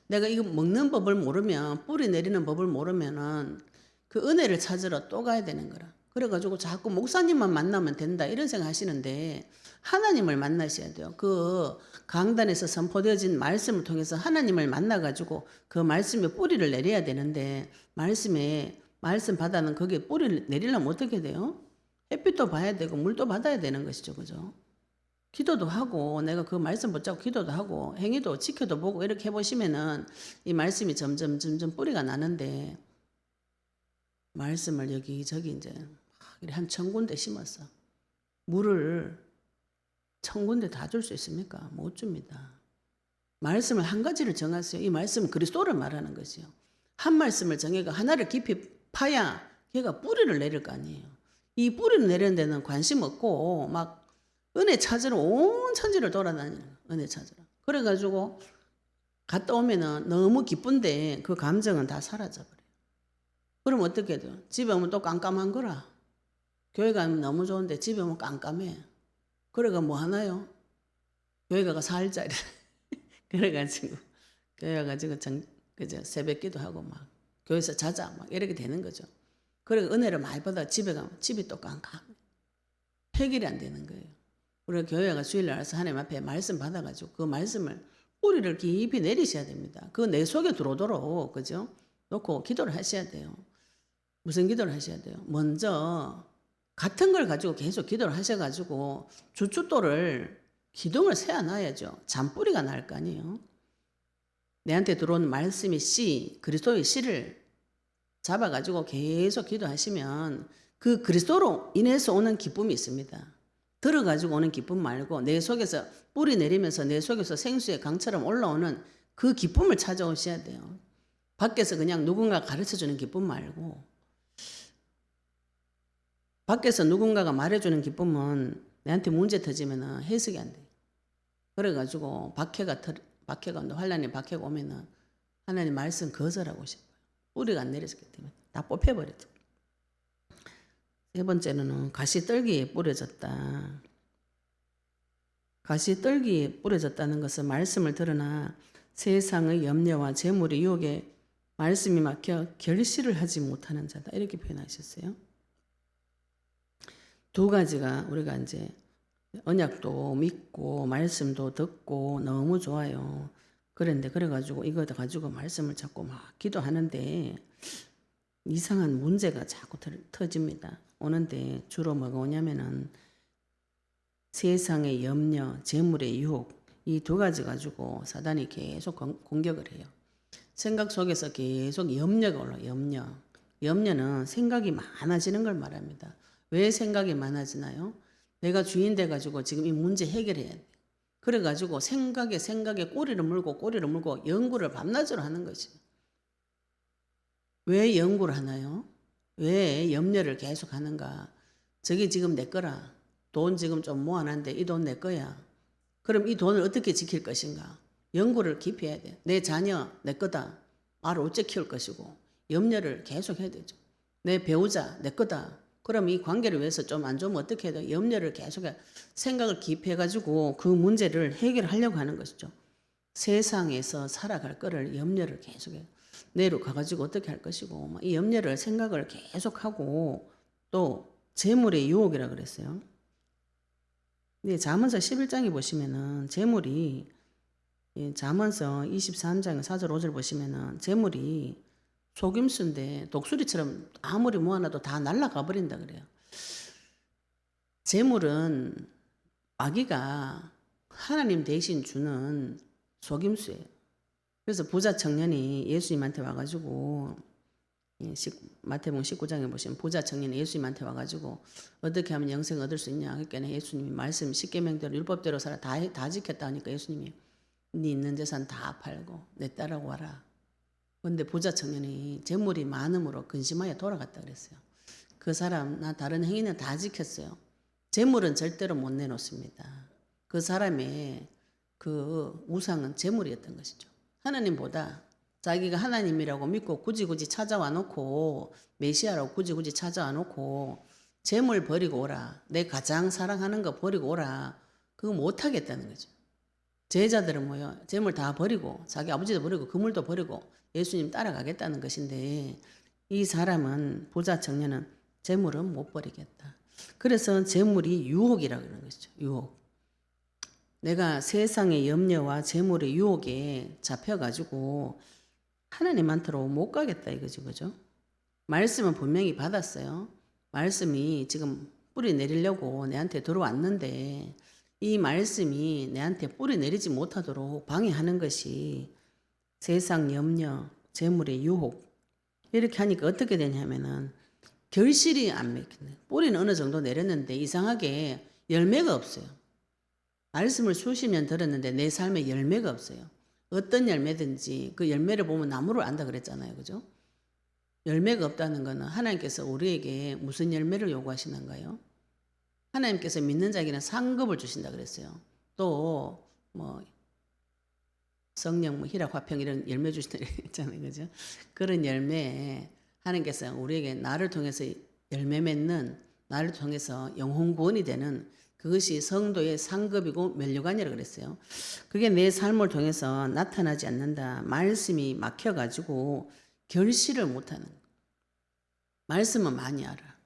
내가 이거 먹는 법을 모르면, 뿌리 내리는 법을 모르면은 그 은혜를 찾으러 또 가야 되는 거라. 그래가지고 자꾸 목사님만 만나면 된다 이런 생각 하시는데 하나님을 만나셔야 돼요. 그 강단에서 선포되어진 말씀을 통해서 하나님을 만나가지고 그 말씀에 뿌리를 내려야 되는데 말씀 받아는 거기에 뿌리를 내리려면 어떻게 돼요? 햇빛도 봐야 되고 물도 받아야 되는 것이죠. 그죠? 기도도 하고 내가 그 말씀 붙잡고 기도도 하고 행위도 지켜도 보고 이렇게 해보시면은 이 말씀이 점점 뿌리가 나는데 말씀을 여기저기 이제 한 1000군데 심었어. 물을 1000군데 다 줄 수 있습니까? 못 줍니다. 말씀을 한 가지를 정하세요. 이 말씀은 그리스도를 말하는 것이요. 한 말씀을 정해가 하나를 깊이 파야 걔가 뿌리를 내릴 거 아니에요. 이 뿌리를 내리는 데는 관심 없고 막 은혜 찾으러 온 천지를 돌아다니는 은혜 찾으러. 그래가지고 갔다 오면은 너무 기쁜데 그 감정은 다 사라져버려요. 그럼 어떻게 돼요? 집에 오면 또 깜깜한 거라. 교회 가면 너무 좋은데 집에 오면 깜깜해. 그래가 뭐 하나요? 교회 가가 살자리. 그래가지고 교회 가가지고 그죠? 새벽 기도하고 막 교회에서 자자 막 이렇게 되는 거죠. 그래 은혜를 많이 받아 집에 가면 집이 또 깜깜. 해결이 안 되는 거예요. 우리가 교회가 주일날 와서 하나님 앞에 말씀 받아가지고 그 말씀을 뿌리를 깊이 내리셔야 됩니다. 그거 내 속에 들어오도록 그죠? 놓고 기도를 하셔야 돼요. 무슨 기도를 하셔야 돼요? 먼저 같은 걸 가지고 계속 기도를 하셔가지고 주춧돌을 기둥을 세워놔야죠. 잔뿌리가 날 거 아니에요. 내한테 들어온 말씀이 씨, 그리스도의 씨를 잡아가지고 계속 기도하시면 그 그리스도로 인해서 오는 기쁨이 있습니다. 들어가지고 오는 기쁨 말고 내 속에서 뿌리 내리면서 내 속에서 생수의 강처럼 올라오는 그 기쁨을 찾아오셔야 돼요. 밖에서 그냥 누군가 가르쳐주는 기쁨 말고, 밖에서 누군가가 말해주는 기쁨은 내한테 문제 터지면 해석이 안 돼요. 그래가지고 환란이 박해가 오면은 하나님 말씀 거절하고 싶어요. 뿌리가 안 내렸기 때문에 다 뽑혀버렸죠. 세 번째는 가시떨기에 뿌려졌다. 가시떨기에 뿌려졌다는 것은 말씀을 들으나 세상의 염려와 재물의 유혹에 말씀이 막혀 결실을 하지 못하는 자다. 이렇게 표현하셨어요. 두 가지가 우리가 이제 언약도 믿고 말씀도 듣고 너무 좋아요. 그런데 그래가지고 이거 가지고 말씀을 자꾸 막 기도하는데 이상한 문제가 자꾸 터집니다. 오는데 주로 뭐가 오냐면은 세상의 염려, 재물의 유혹, 이 두 가지 가지고 사단이 계속 공격을 해요. 생각 속에서 계속 염려가 올라요. 염려는 생각이 많아지는 걸 말합니다. 왜 생각이 많아지나요? 내가 주인 돼가지고 지금 이 문제 해결해야 돼. 그래가지고 생각에 꼬리를 물고 연구를 밤낮으로 하는 거지. 왜 연구를 하나요? 왜 염려를 계속 하는가? 저게 지금 내 거라. 돈 지금 좀 모아놨는데 이 돈 내 거야. 그럼 이 돈을 어떻게 지킬 것인가? 연구를 깊이 해야 돼. 내 자녀 내 거다. 말을 어째 키울 것이고 염려를 계속 해야 되죠. 내 배우자 내 거다. 그럼 이 관계를 위해서 좀 안 좋으면 어떻게 해야 돼? 염려를 계속 생각을 깊이 해가지고 그 문제를 해결하려고 하는 것이죠. 세상에서 살아갈 거를 염려를 계속해요. 내로 가가지고 어떻게 할 것이고 이 염려를 생각을 계속하고 또 재물의 유혹이라 그랬어요. 네, 잠언서 11장에 보시면은 재물이 잠언서 23장 4절 5절 보시면은 재물이 속임수인데 독수리처럼 아무리 모아놔도 다 날아가 버린다 그래요. 재물은 마귀가 하나님 대신 주는 속임수예요. 그래서 부자 청년이 예수님한테 와가지고 마태복음 19장에 보시면 부자 청년이 예수님한테 와가지고 어떻게 하면 영생 얻을 수 있냐 그러니까 예수님이 말씀 십계명대로 율법대로 살아 다 지켰다 하니까 예수님이 네 있는 재산 다 팔고 내 따라고 와라. 그런데 부자 청년이 재물이 많음으로 근심하여 돌아갔다 그랬어요. 그 사람 나 다른 행위는 다 지켰어요. 재물은 절대로 못 내놓습니다. 그 사람의 그 우상은 재물이었던 것이죠. 하나님보다 자기가 하나님이라고 믿고 굳이 찾아와 놓고 메시아라고 굳이 찾아와 놓고 재물 버리고 오라. 내 가장 사랑하는 거 버리고 오라. 그거 못 하겠다는 거죠. 제자들은 뭐요? 재물 다 버리고 자기 아버지도 버리고 그물도 버리고 예수님 따라가겠다는 것인데 이 사람은 부자 청년은 재물은 못 버리겠다. 그래서 재물이 유혹이라고 그러는 것이죠. 유혹. 내가 세상의 염려와 재물의 유혹에 잡혀가지고 하나님한테로 못 가겠다 이거죠. 그죠? 말씀은 분명히 받았어요. 말씀이 지금 뿌리 내리려고 내한테 들어왔는데 이 말씀이 내한테 뿌리 내리지 못하도록 방해하는 것이 세상 염려, 재물의 유혹. 이렇게 하니까 어떻게 되냐면은 결실이 안 맺히네. 뿌리는 어느 정도 내렸는데 이상하게 열매가 없어요. 말씀을 수십 년 들었는데 내 삶에 열매가 없어요. 어떤 열매든지 그 열매를 보면 나무를 안다 그랬잖아요. 그죠? 열매가 없다는 것은 하나님께서 우리에게 무슨 열매를 요구하시는가요? 하나님께서 믿는 자에게는 상급을 주신다 그랬어요. 또 뭐 성령, 희락, 화평 이런 열매 주신다 그랬잖아요. 그죠? 그런 열매에 하나님께서 우리에게 나를 통해서 열매 맺는, 나를 통해서 영혼 구원이 되는 그것이 성도의 상급이고 면류관이라고 그랬어요. 그게 내 삶을 통해서 나타나지 않는다. 말씀이 막혀가지고 결실을 못하는. 말씀은 많이 알아.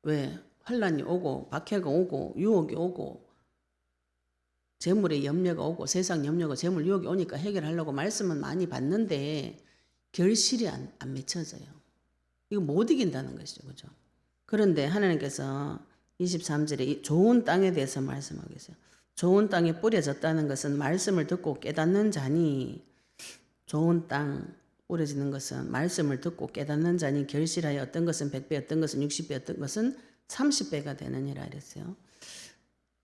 왜? 환란이 오고 박해가 오고 유혹이 오고 재물의 염려가 오고 세상 염려가 재물 유혹이 오니까 해결하려고 말씀은 많이 받는데 결실이 안 맺혀져요. 이거 못 이긴다는 것이죠. 그죠? 그런데 하나님께서 23절에 이 좋은 땅에 대해서 말씀하고 계세요. 좋은 땅에 뿌려졌다는 것은 말씀을 듣고 깨닫는 자니, 좋은 땅 뿌려지는 것은 말씀을 듣고 깨닫는 자니 결실하여 어떤 것은 100배, 어떤 것은 60배, 어떤 것은 30배가 되느니라 이랬어요.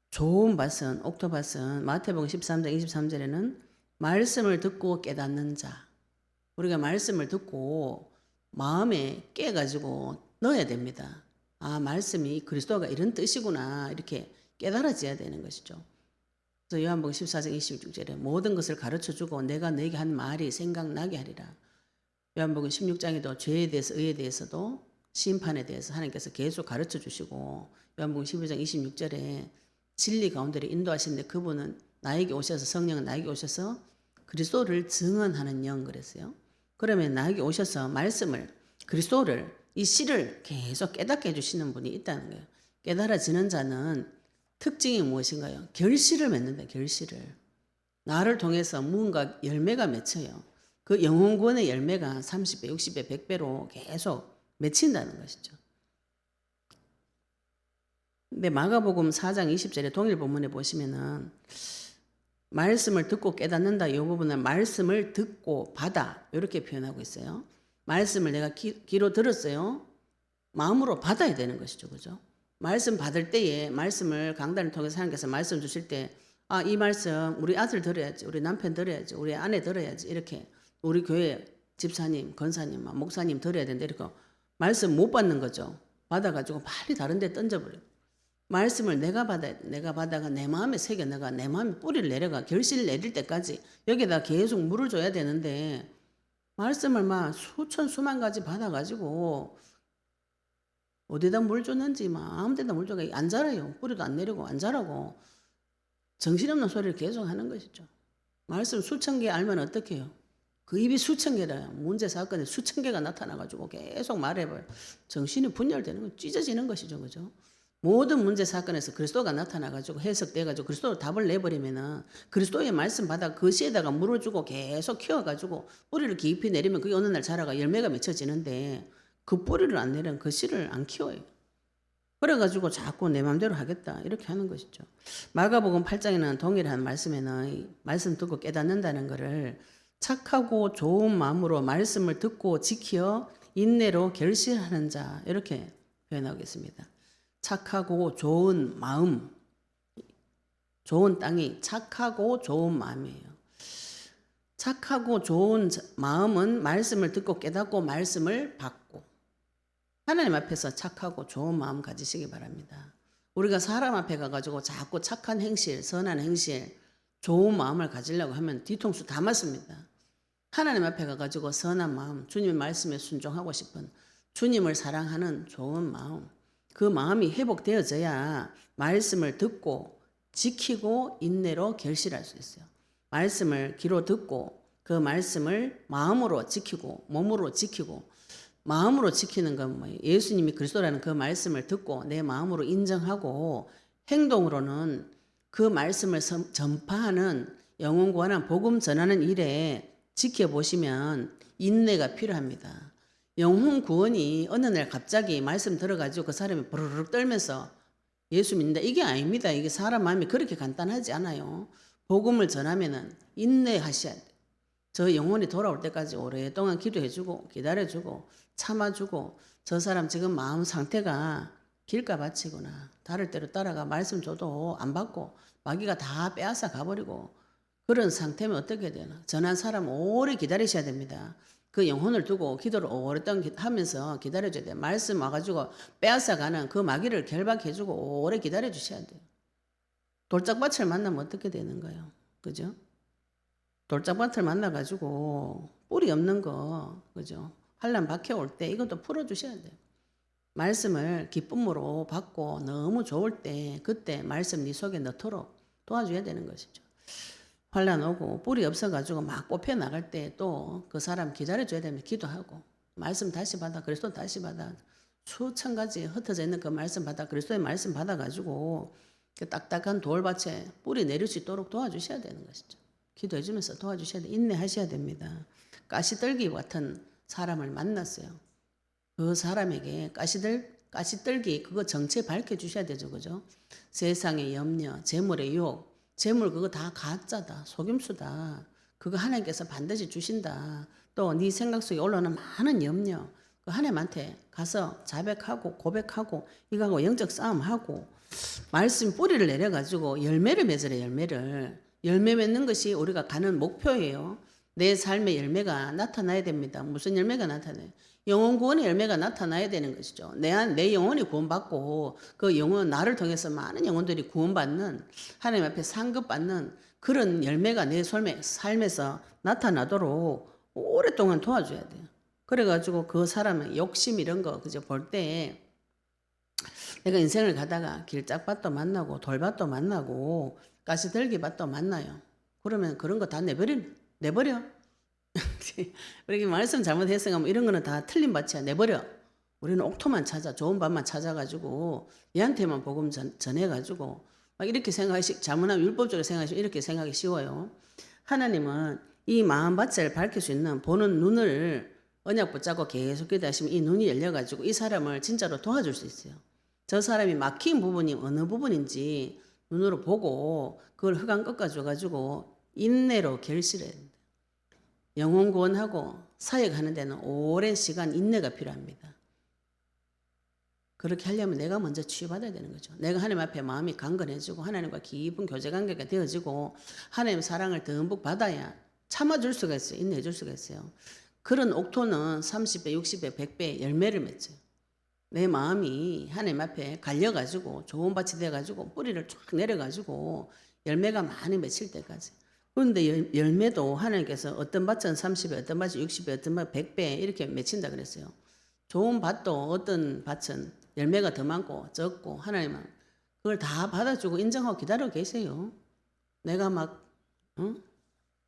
좋은 밭은, 옥토밭은 마태복음 13장 23절에는 말씀을 듣고 깨닫는 자, 우리가 말씀을 듣고 마음에 깨가지고 넣어야 됩니다. 아, 말씀이 그리스도가 이런 뜻이구나 이렇게 깨달아져야 되는 것이죠. 그래서 요한복음 14장 26절에 모든 것을 가르쳐주고 내가 너에게 한 말이 생각나게 하리라. 요한복음 16장에도 죄에 대해서 의에 대해서도 심판에 대해서 하나님께서 계속 가르쳐주시고 요한복음 15장 26절에 진리 가운데를 인도하시는데 그분은 나에게 오셔서 성령은 나에게 오셔서 그리스도를 증언하는 영 그랬어요. 그러면 나에게 오셔서 말씀을 그리스도를 이 씨를 계속 깨닫게 해주시는 분이 있다는 거예요. 깨달아지는 자는 특징이 무엇인가요? 결실을 맺는다. 결실을. 나를 통해서 무언가 열매가 맺혀요. 그 영혼구원의 열매가 30배, 60배, 100배로 계속 맺힌다는 것이죠. 근데 마가복음 4장 20절에 동일 본문에 보시면은 말씀을 듣고 깨닫는다 이 부분은 말씀을 듣고 받아 이렇게 표현하고 있어요. 말씀을 내가 귀로 들었어요. 마음으로 받아야 되는 것이죠. 그죠? 말씀 받을 때에 말씀을 강단을 통해서 하나님께서 말씀 주실 때 아, 이 말씀 우리 아들 들어야지, 우리 남편 들어야지, 우리 아내 들어야지 이렇게 우리 교회 집사님, 권사님, 목사님 들어야 된다 이렇게 말씀 못 받는 거죠. 받아가지고 빨리 다른 데 던져버려요. 말씀을 내가 받아가 내 마음에 새겨내가 내 마음에 뿌리를 내려가 결실을 내릴 때까지 여기다 계속 물을 줘야 되는데 말씀을 막 수천 수만 가지 받아가지고 어디다 물 줬는지 막 아무 데다 물 줘가 안 자라요. 뿌리도 안 내리고 안 자라고 정신없는 소리를 계속 하는 것이죠. 말씀 수천 개 알면 어떻게 해요? 그 입이 수천 개라요. 문제 사건에 수천 개가 나타나가지고 계속 말해봐요. 정신이 분열되는 건 찢어지는 것이죠. 그죠? 모든 문제 사건에서 그리스도가 나타나가지고 해석돼가지고 그리스도로 답을 내버리면은 그리스도의 말씀 받아 그 씨에다가 물어주고 계속 키워가지고 뿌리를 깊이 내리면 그게 어느 날 자라가 열매가 맺혀지는데 그 뿌리를 안 내면 그 씨를 안 키워요. 그래가지고 자꾸 내 마음대로 하겠다 이렇게 하는 것이죠. 마가복음 8장에는 동일한 말씀에는 말씀 듣고 깨닫는다는 것을 착하고 좋은 마음으로 말씀을 듣고 지켜 인내로 결실하는 자 이렇게 표현하고 있습니다. 착하고 좋은 마음, 좋은 땅이 착하고 좋은 마음이에요. 착하고 좋은 마음은 말씀을 듣고 깨닫고 말씀을 받고 하나님 앞에서 착하고 좋은 마음 가지시기 바랍니다. 우리가 사람 앞에 가가지고 자꾸 착한 행실, 선한 행실, 좋은 마음을 가지려고 하면 뒤통수 다 맞습니다. 하나님 앞에 가가지고 선한 마음, 주님의 말씀에 순종하고 싶은 주님을 사랑하는 좋은 마음, 그 마음이 회복되어져야 말씀을 듣고 지키고 인내로 결실할 수 있어요. 말씀을 귀로 듣고 그 말씀을 마음으로 지키고 몸으로 지키고 마음으로 지키는 건 뭐예요? 예수님이 그리스도라는 그 말씀을 듣고 내 마음으로 인정하고 행동으로는 그 말씀을 전파하는 영혼 구원한 복음 전하는 일에 지켜보시면 인내가 필요합니다. 영혼 구원이 어느 날 갑자기 말씀 들어가지고 그 사람이 부르륵 떨면서 예수 믿는다 이게 아닙니다. 이게 사람 마음이 그렇게 간단하지 않아요. 복음을 전하면은 인내하셔야 돼요. 저 영혼이 돌아올 때까지 오랫동안 기도해주고 기다려주고 참아주고 저 사람 지금 마음 상태가 길가 바치구나 다를 대로 따라가 말씀 줘도 안 받고 마귀가 다 빼앗아 가버리고 그런 상태면 어떻게 되나. 전한 사람 오래 기다리셔야 됩니다. 그 영혼을 두고 기도를 오랫동안 하면서 기다려줘야 돼요. 말씀 와가지고 빼앗아가는 그 마귀를 결박해주고 오래 기다려주셔야 돼요. 돌짝밭을 만나면 어떻게 되는 거예요? 그죠? 돌짝밭을 만나가지고 뿌리 없는 거, 그죠? 환란 박혀올 때 이것도 풀어주셔야 돼요. 말씀을 기쁨으로 받고 너무 좋을 때 그때 말씀 네 속에 넣도록 도와줘야 되는 것이죠. 환란 오고 뿌리 없어가지고 막 뽑혀 나갈 때 또 그 사람 기다려줘야 됩니다. 기도하고 말씀 다시 받아 그리스도 다시 받아 수천 가지 흩어져 있는 그 말씀 받아 그리스도의 말씀 받아가지고 그 딱딱한 돌밭에 뿌리 내릴 수 있도록 도와주셔야 되는 것이죠. 기도해 주면서 도와주셔야 돼. 인내하셔야 됩니다. 가시떨기 같은 사람을 만났어요. 그 사람에게 가시떨기 그거 정체 밝혀주셔야 되죠. 그죠? 세상의 염려, 재물의 유혹, 재물 그거 다 가짜다. 속임수다. 그거 하나님께서 반드시 주신다. 또 네 생각 속에 올라오는 많은 염려, 그 하나님한테 가서 자백하고 고백하고 이거하고 영적 싸움하고 말씀 뿌리를 내려가지고 열매를 맺으래. 열매 맺는 것이 우리가 가는 목표예요. 내 삶의 열매가 나타나야 됩니다. 무슨 열매가 나타나요? 영혼 구원의 열매가 나타나야 되는 것이죠. 내 영혼이 구원받고 그 영혼 나를 통해서 많은 영혼들이 구원받는 하나님 앞에 상급받는 그런 열매가 내 삶에서 나타나도록 오랫동안 도와줘야 돼요. 그래가지고 그 사람의 욕심 이런 거 그저 볼 때 내가 인생을 가다가 길짝밭도 만나고 돌밭도 만나고 가시들기밭도 만나요. 그러면 그런 거 다 내버려. 우리 말씀 잘못했으면 이런 거는 다 틀린 밭이야. 내버려. 우리는 옥토만 찾아, 좋은 밭만 찾아가지고 얘한테만 복음 전해가지고 막 이렇게 잘못하면 율법적으로 생각하시면 이렇게 생각이 쉬워요. 하나님은 이 마음밭을 밝힐 수 있는 보는 눈을 언약 붙잡고 계속 기도하시면 이 눈이 열려가지고 이 사람을 진짜로 도와줄 수 있어요. 저 사람이 막힌 부분이 어느 부분인지 눈으로 보고 그걸 흑암 꺾어줘가지고 인내로 결실해야 됩니다. 영혼 구원하고 사역하는 데는 오랜 시간 인내가 필요합니다. 그렇게 하려면 내가 먼저 치유받아야 되는 거죠. 내가 하나님 앞에 마음이 강건해지고 하나님과 깊은 교제관계가 되어지고 하나님의 사랑을 듬뿍 받아야 참아줄 수가 있어요. 인내해줄 수가 있어요. 그런 옥토는 30배, 60배, 100배 열매를 맺어요. 내 마음이 하나님 앞에 갈려가지고 좋은 밭이 돼가지고 뿌리를 쫙 내려가지고 열매가 많이 맺힐 때까지. 그런데 열매도 하나님께서 어떤 밭은 30배, 어떤 밭이 60배, 어떤 밭 100배 이렇게 맺힌다 그랬어요. 좋은 밭도 어떤 밭은 열매가 더 많고 적고 하나님은 그걸 다 받아주고 인정하고 기다리고 계세요. 내가 막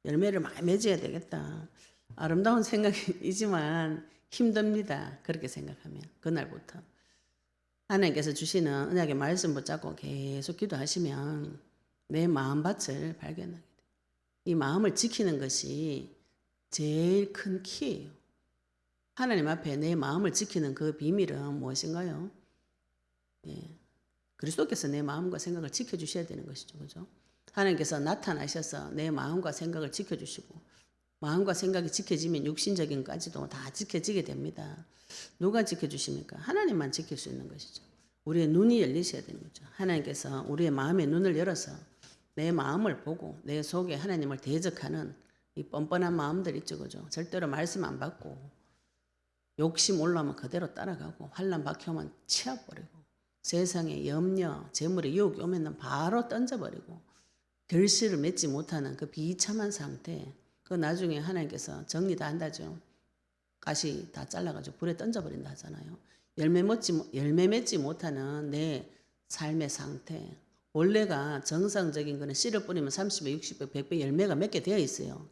열매를 많이 맺어야 되겠다. 아름다운 생각이지만 힘듭니다. 그렇게 생각하면 그날부터 하나님께서 주시는 언약의 말씀 붙잡고 계속 기도하시면 내 마음밭을 발견하게 돼요. 이 마음을 지키는 것이 제일 큰 키예요. 하나님 앞에 내 마음을 지키는 그 비밀은 무엇인가요? 예. 그리스도께서 내 마음과 생각을 지켜주셔야 되는 것이죠. 그죠? 하나님께서 나타나셔서 내 마음과 생각을 지켜주시고 마음과 생각이 지켜지면 육신적인 것까지도 다 지켜지게 됩니다. 누가 지켜주십니까? 하나님만 지킬 수 있는 것이죠. 우리의 눈이 열리셔야 되는 거죠. 하나님께서 우리의 마음의 눈을 열어서 내 마음을 보고 내 속에 하나님을 대적하는 이 뻔뻔한 마음들 있죠. 그죠? 절대로 말씀 안 받고 욕심 올라오면 그대로 따라가고 환난 박혀오면 치워버리고 세상에 염려, 재물의 유혹이 오면 바로 던져버리고 결실을 맺지 못하는 그 비참한 상태 그 나중에 하나님께서 정리 다 한다죠. 가시 다 잘라가지고 불에 던져버린다 하잖아요. 열매 맺지 못하는 내 삶의 상태 원래가 정상적인 거는 씨를 뿌리면 30배, 60배, 100배 열매가 맺게 되어 있어요.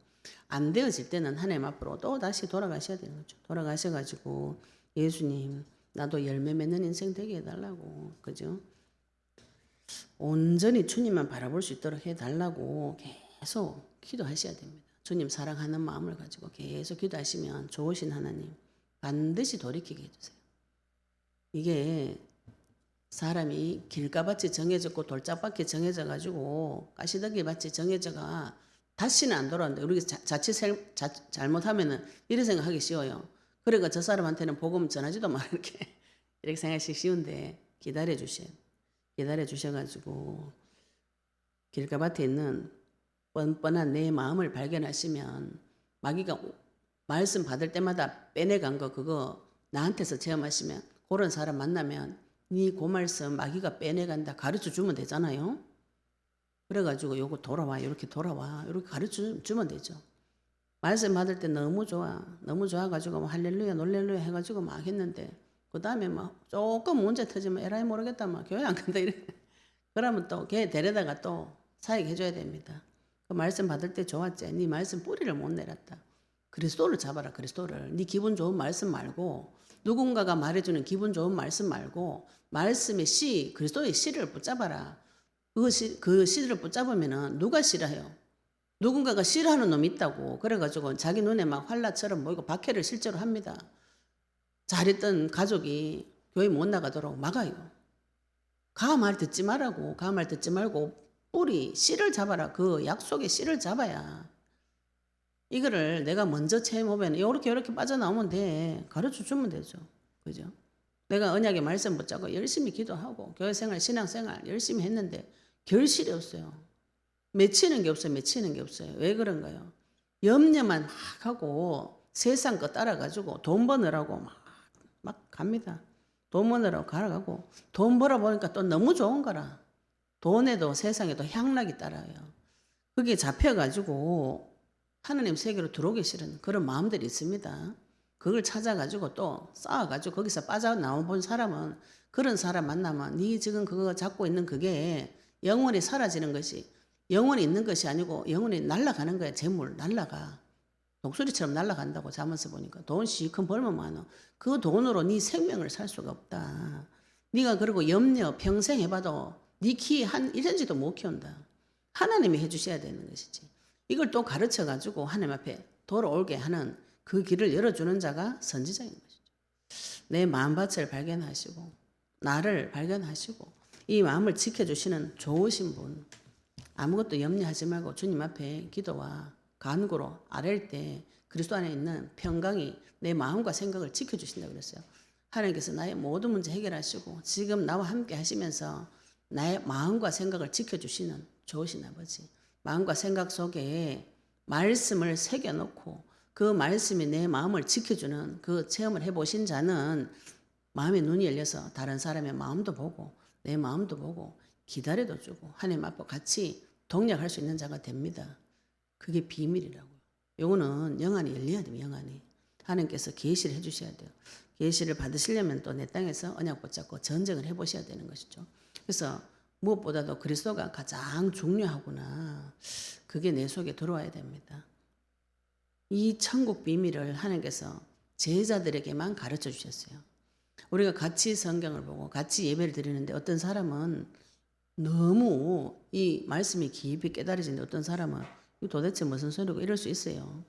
안 되어질 때는 하나님 앞으로 또 다시 돌아가셔야 되는 거죠. 돌아가셔가지고 예수님 나도 열매 맺는 인생 되게 해달라고 그죠? 온전히 주님만 바라볼 수 있도록 해달라고 계속 기도하셔야 됩니다. 주님 사랑하는 마음을 가지고 계속 기도하시면 좋으신 하나님 반드시 돌이키게 해주세요. 이게 사람이 길가밭이 정해졌고 돌짝밭이 정해져가지고 가시더기밭이 정해져가 다시는 안 돌아오는데 우리 자칫 잘못하면은 이런 생각하기 쉬워요. 그러니까 저 사람한테는 복음 전하지도 마 이렇게 생각하기 쉬운데 기다려 주셔가지고 길가밭에 있는 뻔뻔한 내 마음을 발견하시면 마귀가 말씀 받을 때마다 빼내간 거 그거 나한테서 체험하시면 그런 사람 만나면 네 그 말씀 마귀가 빼내간다 가르쳐 주면 되잖아요. 그래가지고 요거 돌아와 이렇게 가르쳐 주면 되죠. 말씀 받을 때 너무 좋아가지고 뭐 할렐루야 놀렐루야 해가지고 막 했는데 그 다음에 막 조금 문제 터지면 에라이 모르겠다 막 교회 안 간다 이래. 그러면 또 걔 데려다가 또 사역해줘야 됩니다. 그 말씀 받을 때 좋았지. 네 말씀 뿌리를 못 내렸다. 그리스도를 잡아라. 그리스도를. 네 기분 좋은 말씀 말고 누군가가 말해주는 기분 좋은 말씀 말고 말씀의 씨 그리스도의 씨를 붙잡아라. 그 씨를 붙잡으면은 누가 싫어해요? 누군가가 싫어하는 놈이 있다고. 그래가지고 자기 눈에 막 활라처럼 보이고 박해를 실제로 합니다. 잘했던 가족이 교회 못 나가도록 막아요. 가 말 듣지 말라고. 가 말 듣지 말고 뿌리 씨를 잡아라. 그 약속의 씨를 잡아야 이거를 내가 먼저 체험하면 이렇게 빠져나오면 돼. 가르쳐 주면 되죠. 그죠? 내가 언약의 말씀 붙잡고 열심히 기도하고 교회생활 신앙생활 열심히 했는데 결실이 없어요. 맺히는 게 없어요. 왜 그런가요? 염려만 막 하고 세상 거 따라가지고 돈 버느라고 막 갑니다. 돈 버느라고 가라가고 돈 벌어 보니까 또 너무 좋은 거라. 돈에도 세상에도 향락이 따라요. 그게 잡혀가지고 하나님 세계로 들어오기 싫은 그런 마음들이 있습니다. 그걸 찾아가지고 또 쌓아가지고 거기서 빠져나온 사람은 그런 사람 만나면 네 지금 그거 잡고 있는 그게 영원히 사라지는 것이 영원히 있는 것이 아니고 영원히 날아가는 거야. 재물 날아가. 독수리처럼 날아간다고 자면서 보니까 돈 시큰 벌면 많아. 그 돈으로 네 생명을 살 수가 없다. 네가 그리고 염려 평생 해봐도 네 키 한 1cm도 못 키운다. 하나님이 해주셔야 되는 것이지. 이걸 또 가르쳐가지고 하나님 앞에 돌아올게 하는 그 길을 열어주는 자가 선지자인 것이죠. 내 마음밭을 발견하시고 나를 발견하시고 이 마음을 지켜주시는 좋으신 분. 아무것도 염려하지 말고 주님 앞에 기도와 간구로 아랠 때 그리스도 안에 있는 평강이 내 마음과 생각을 지켜주신다고 그랬어요. 하나님께서 나의 모든 문제 해결하시고 지금 나와 함께 하시면서 나의 마음과 생각을 지켜주시는 좋으신 아버지. 마음과 생각 속에 말씀을 새겨놓고 그 말씀이 내 마음을 지켜주는 그 체험을 해보신 자는 마음의 눈이 열려서 다른 사람의 마음도 보고 내 마음도 보고 기다려도 주고 하나님 앞에 같이 동력할 수 있는 자가 됩니다. 그게 비밀이라고요. 요거는 영안이 열려야 돼요. 영안이. 하나님께서 계시를 해주셔야 돼요. 계시를 받으시려면 또 내 땅에서 언약 붙잡고 전쟁을 해보셔야 되는 것이죠. 그래서 무엇보다도 그리스도가 가장 중요하구나. 그게 내 속에 들어와야 됩니다. 이 천국 비밀을 하나님께서 제자들에게만 가르쳐 주셨어요. 우리가 같이 성경을 보고 같이 예배를 드리는데 어떤 사람은 너무 이 말씀이 깊이 깨달아지는데 어떤 사람은 이거 도대체 무슨 소리고 이럴 수 있어요.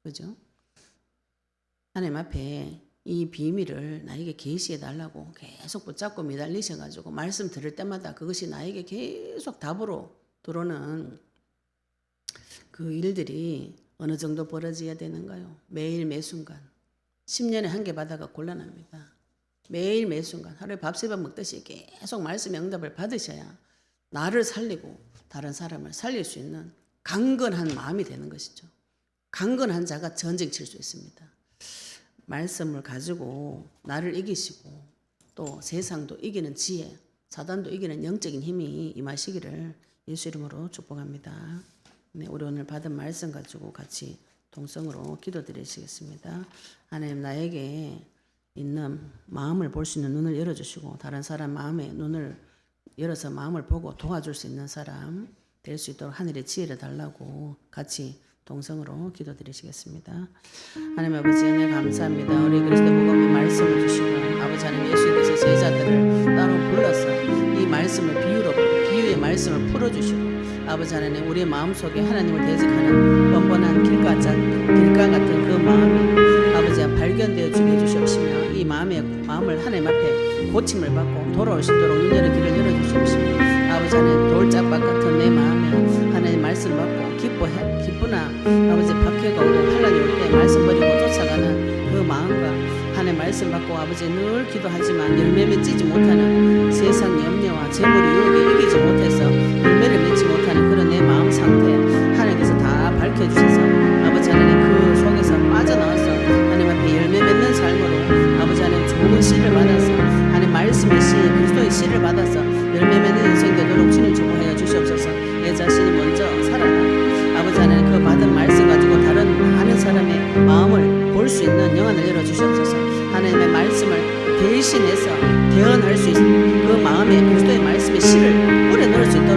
그죠? 하나님 앞에 이 비밀을 나에게 계시해 달라고 계속 붙잡고 매달리셔가지고 말씀 들을 때마다 그것이 나에게 계속 답으로 들어오는 그 일들이 어느 정도 벌어져야 되는가요? 매일 매순간 10년에 한 개 받아가 곤란합니다. 매일 매순간 하루에 밥 3번 먹듯이 계속 말씀의 응답을 받으셔야 나를 살리고 다른 사람을 살릴 수 있는 강건한 마음이 되는 것이죠. 강건한 자가 전쟁 칠 수 있습니다. 말씀을 가지고 나를 이기시고 또 세상도 이기는 지혜, 사단도 이기는 영적인 힘이 임하시기를 예수 이름으로 축복합니다. 네, 우리 오늘 받은 말씀 가지고 같이 동성으로 기도드리시겠습니다. 하나님 나에게 있는 마음을 볼 수 있는 눈을 열어주시고 다른 사람 마음의 눈을 열어서 마음을 보고 도와줄 수 있는 사람 될 수 있도록 하늘의 지혜를 달라고 같이 동성으로 기도드리시겠습니다. 하나님 아버지 은혜 감사합니다. 우리 그리스도 복음의 말씀을 주시고 아버지 하나님 예수님께서 제자들을 따로 불러서 이 말씀을 비유의 말씀을 풀어주시고 아버지 하나님 우리의 마음속에 하나님을 대적하는 번번한 길가 같은 그 마음이 아버지 발견되어 주게 해주시옵시며 이 마음을 하나님 앞에 고침을 받고 돌아올 수 있도록 눈여러 길을 열어주시옵시며 아버지 하나님 돌짝밭 같은 내 마음에 하나님 말씀 받고 기쁘나 아버지 박해가 오고 환란이 올 때 말씀 버리고 쫓아가는 그 마음과 하나님 말씀 받고 아버지 늘 기도하지만 열매 맺지 못하는 세상 염려와 재물 유혹에 이기지 못해서 열매를 맺지 못하는 그런 내 마음 상태 하나님께서 다 밝혀주셔서 아버지 하나님 그 속에서 빠져나와서 하나님 앞에 열매 맺는 삶으로 아버지 하나님 좋은 씨를 받아서 하나님 말씀의 씨 그리스도의 씨를 받아서 열매 맺는 인생 되도록 주님 축복하여 주시옵소서. 내 자신이 먼저 살아라. 아버지 하나님 그 받은 말씀 가지고 다른 많은 사람의 마음을 볼 수 있는 영안을 열어주시옵소서. 하나님의 말씀을 대신해서 대언할 수 있는 그 마음에 그리스도의 말씀의 씨를 뿌려 넣을 수 있도록